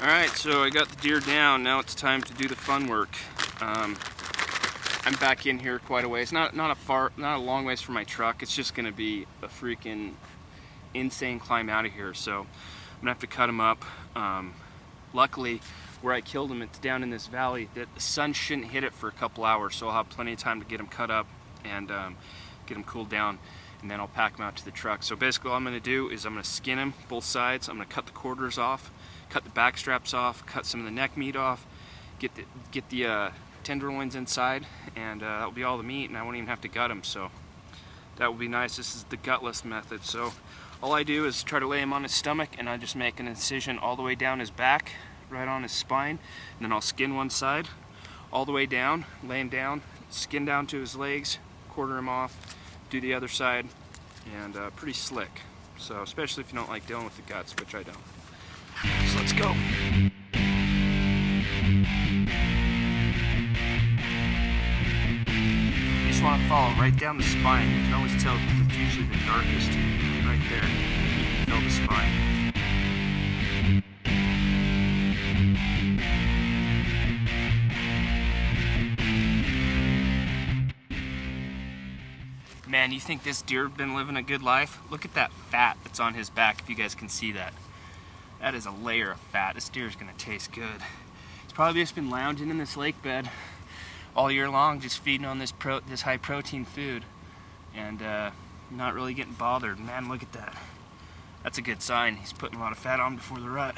Alright, so I got the deer down. Now it's time to do the fun work. I'm back in here quite a ways. Not a long ways from my truck. It's just gonna be a freaking insane climb out of here. So I'm gonna have to cut him up. Luckily, where I killed him, it's down in this valley that the sun shouldn't hit it for a couple hours, so I'll have plenty of time to get him cut up and get him cooled down, and then I'll pack him out to the truck. So basically all I'm gonna do is I'm gonna skin him both sides. I'm gonna cut the quarters off, cut the back straps off, cut some of the neck meat off, get the tenderloins inside, and that'll be all the meat, and I won't even have to gut him. So that will be nice. This is the gutless method. So all I do is try to lay him on his stomach, and I just make an incision all the way down his back, right on his spine, and then I'll skin one side all the way down, lay him down, skin down to his legs, quarter him off, do the other side, and pretty slick. So especially if you don't like dealing with the guts, which I don't. So let's go. You just want to follow right down the spine. You can always tell because it's usually the darkest right there. You can feel the spine. Man, you think this deer been living a good life? Look at that fat that's on his back, if you guys can see that. That is a layer of fat. This deer's gonna taste good. He's probably just been lounging in this lake bed all year long, just feeding on this high protein food, and not really getting bothered. Man, look at that. That's a good sign. He's putting a lot of fat on before the rut.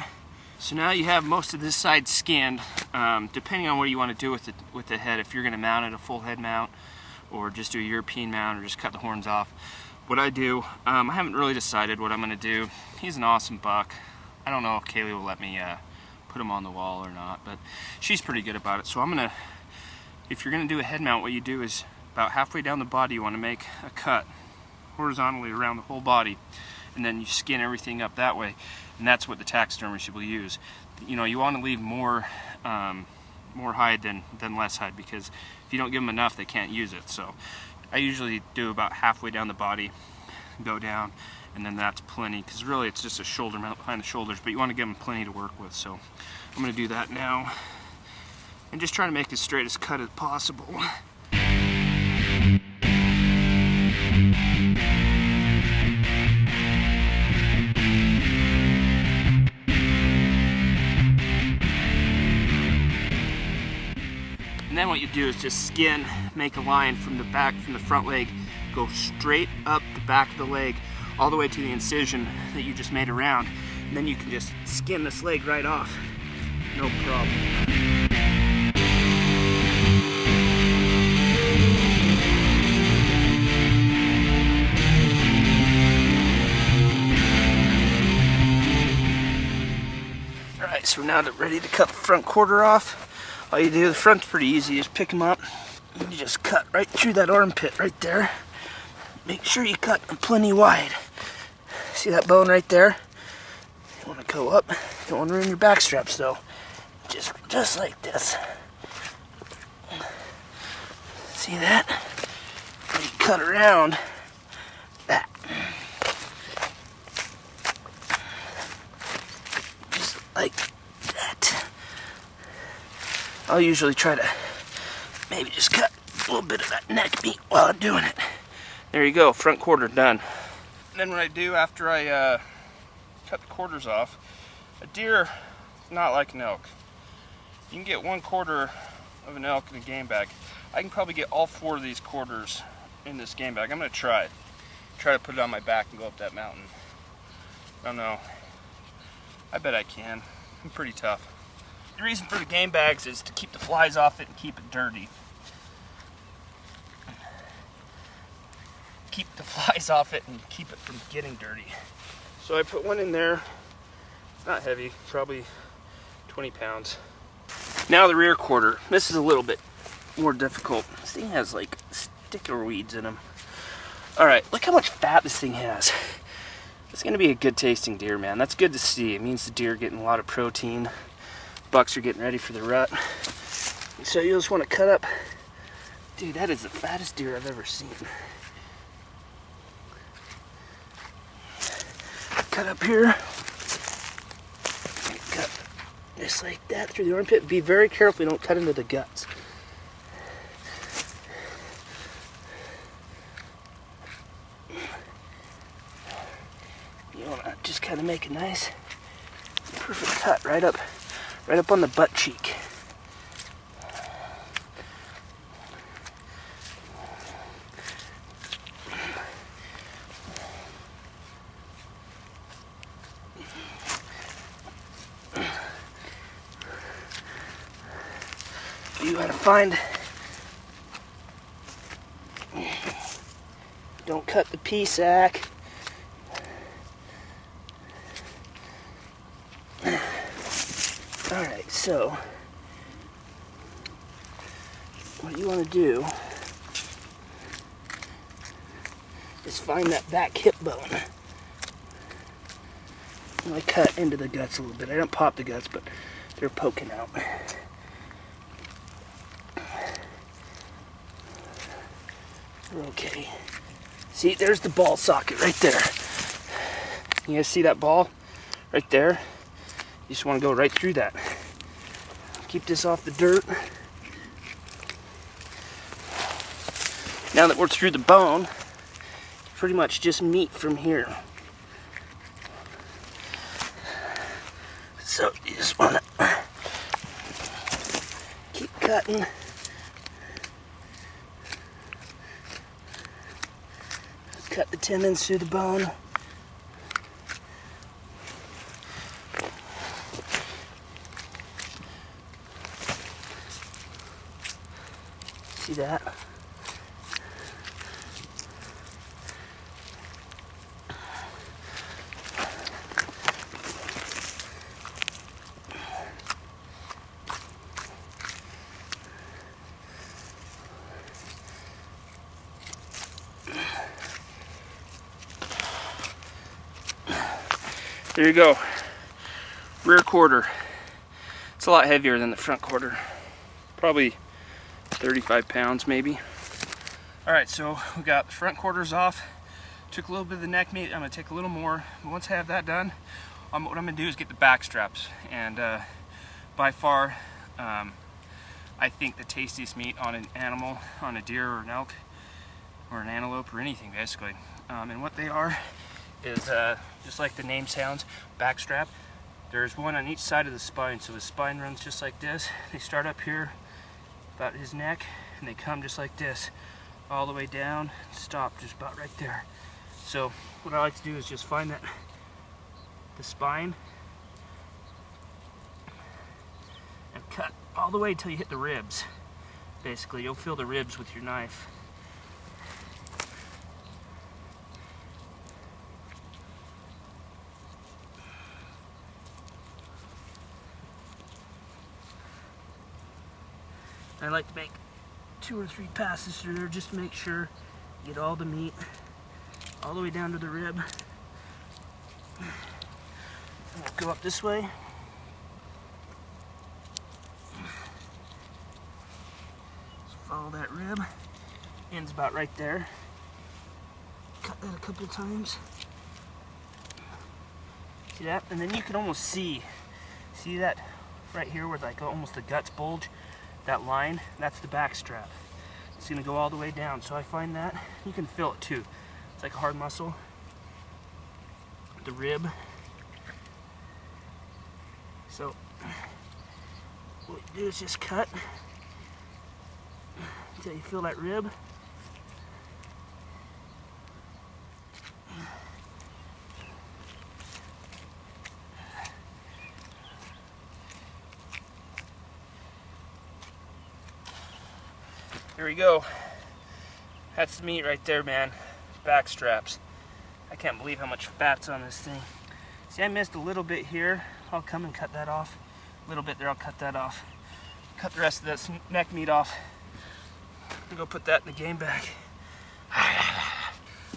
So now you have most of this side skinned. Depending on what you want to do with the head, if you're gonna mount it a full head mount, or just do a European mount, or just cut the horns off. What I do, I haven't really decided what I'm gonna do. He's an awesome buck. I don't know if Kaylee will let me put him on the wall or not, but she's pretty good about it. So I'm gonna, if you're gonna do a head mount, what you do is about halfway down the body, you wanna make a cut horizontally around the whole body, and then you skin everything up that way, and that's what the taxidermist will use. You know, you wanna leave more hide than less hide, because if you don't give them enough, they can't use it. So I usually do about halfway down the body, go down, and then that's plenty, because really it's just a shoulder mount behind the shoulders, but you want to give them plenty to work with. So I'm going to do that now, and just try to make as straight as cut as possible. And then what you do is just skin, make a line from the back, from the front leg, go straight up the back of the leg, all the way to the incision that you just made around. And then you can just skin this leg right off. No problem. Alright, so now they're ready to cut the front quarter off. All you do, the front's pretty easy, you just pick them up, and you just cut right through that armpit right there. Make sure you cut them plenty wide. See that bone right there? You want to go up, don't want to ruin your back straps though. Just like this. See that? And you cut around that. Just like that. I'll usually try to maybe just cut a little bit of that neck meat while I'm doing it. There you go, front quarter done. And then what I do after I cut the quarters off, a deer is not like an elk. You can get 1/4 of an elk in a game bag. I can probably get all 4 of these quarters in this game bag. I'm gonna try to put it on my back and go up that mountain. I don't know. I bet I can. I'm pretty tough. The reason for the game bags is to keep the flies off it and keep it dirty. Keep the flies off it and keep it from getting dirty. So I put one in there. It's not heavy, probably 20 pounds. Now the rear quarter. This is a little bit more difficult. This thing has like sticker weeds in them. Alright, look how much fat this thing has. It's gonna be a good tasting deer, man. That's good to see. It means the deer are getting a lot of protein. Bucks are getting ready for the rut. So you just want to cut up. Dude, that is the fattest deer I've ever seen. Cut up here. Cut Just like that through the armpit. Be very careful you don't cut into the guts. You want to just kind of make a nice, perfect cut right up on the butt cheek. You gotta find, don't cut the pea sac. Alright, so what you want to do is find that back hip bone. I cut into the guts a little bit. I don't pop the guts, but they're poking out. Okay. See, there's the ball socket right there. You guys see that ball right there? You just want to go right through that. Keep this off the dirt. Now that we're through the bone, pretty much just meat from here. So you just want to keep cutting. Cut the tendons through the bone. See that? There you go. Rear quarter. It's a lot heavier than the front quarter. Probably 35 pounds maybe. Alright, so we got the front quarters off. Took a little bit of the neck meat. I'm going to take a little more. But once I have that done, what I'm going to do is get the back straps. And by far, I think the tastiest meat on an animal, on a deer or an elk, or an antelope or anything basically. And what they are is just like the name sounds, back strap. There's one on each side of the spine, so his spine runs just like this. They start up here about his neck and they come just like this all the way down, stop just about right there. So what I like to do is just find that the spine and cut all the way until you hit the ribs. Basically you'll feel the ribs with your knife. I like to make 2 or 3 passes through there just to make sure you get all the meat all the way down to the rib. We'll go up this way. Just follow that rib. End's about right there. Cut that a couple times. See that? And then you can almost see that right here where like almost the guts bulge. That line, that's the back strap. It's gonna go all the way down. So I find that, you can feel it too. It's like a hard muscle. The rib. So what you do is just cut until you feel that rib. There we go. That's the meat right there, man. Back straps. I can't believe how much fat's on this thing. See, I missed a little bit here. I'll come and cut that off. A little bit there, I'll cut that off. Cut the rest of this neck meat off. I'm gonna go put that in the game bag.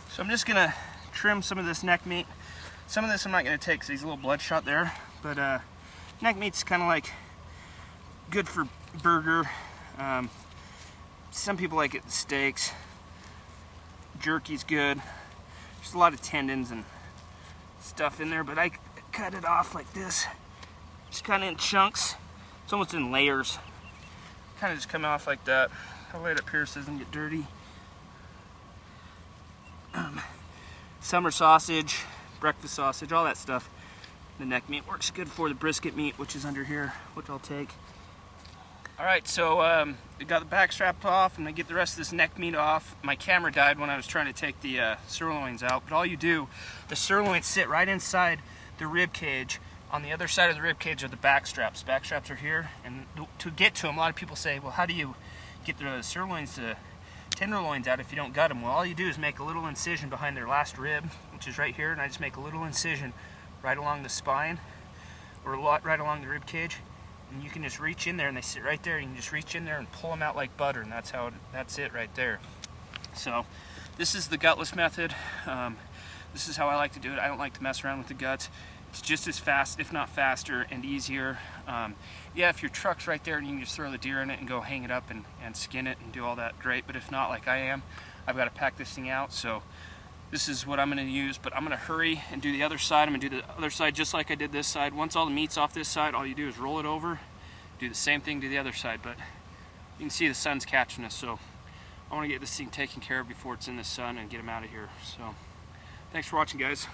So I'm just gonna trim some of this neck meat. Some of this I'm not gonna take because he's a little bloodshot there. But neck meat's kind of like good for burger. Some people like it in steaks. Jerky's good. There's a lot of tendons and stuff in there, but I cut it off like this. Just kind of in chunks. It's almost in layers. Kind of just come off like that. I'll lay it up here so it doesn't get dirty. Summer sausage, breakfast sausage, all that stuff. The neck meat works good for the brisket meat, which is under here, which I'll take. Alright, so I got the back strapped off, and I get the rest of this neck meat off. My camera died when I was trying to take the sirloins out, but all you do, the sirloins sit right inside the rib cage. On the other side of the rib cage are the back straps. Back straps are here, and to get to them, a lot of people say, well, how do you get the sirloins to tenderloins out if you don't gut them? Well, all you do is make a little incision behind their last rib, which is right here, and I just make a little incision right along the spine, or right along the rib cage, and you can just reach in there, and they sit right there. You can just reach in there and pull them out like butter, and that's it right there. So this is the gutless method. This is how I like to do it. I don't like to mess around with the guts. It's just as fast, if not faster, and easier. Yeah, if your truck's right there and you can just throw the deer in it and go hang it up and skin it and do all that, great. But if not, like I am, I've got to pack this thing out. So this is what I'm going to use, but I'm going to hurry and do the other side. I'm going to do the other side just like I did this side. Once all the meat's off this side, all you do is roll it over, do the same thing to the other side. But you can see the sun's catching us, so I want to get this thing taken care of before it's in the sun and get them out of here. So thanks for watching, guys.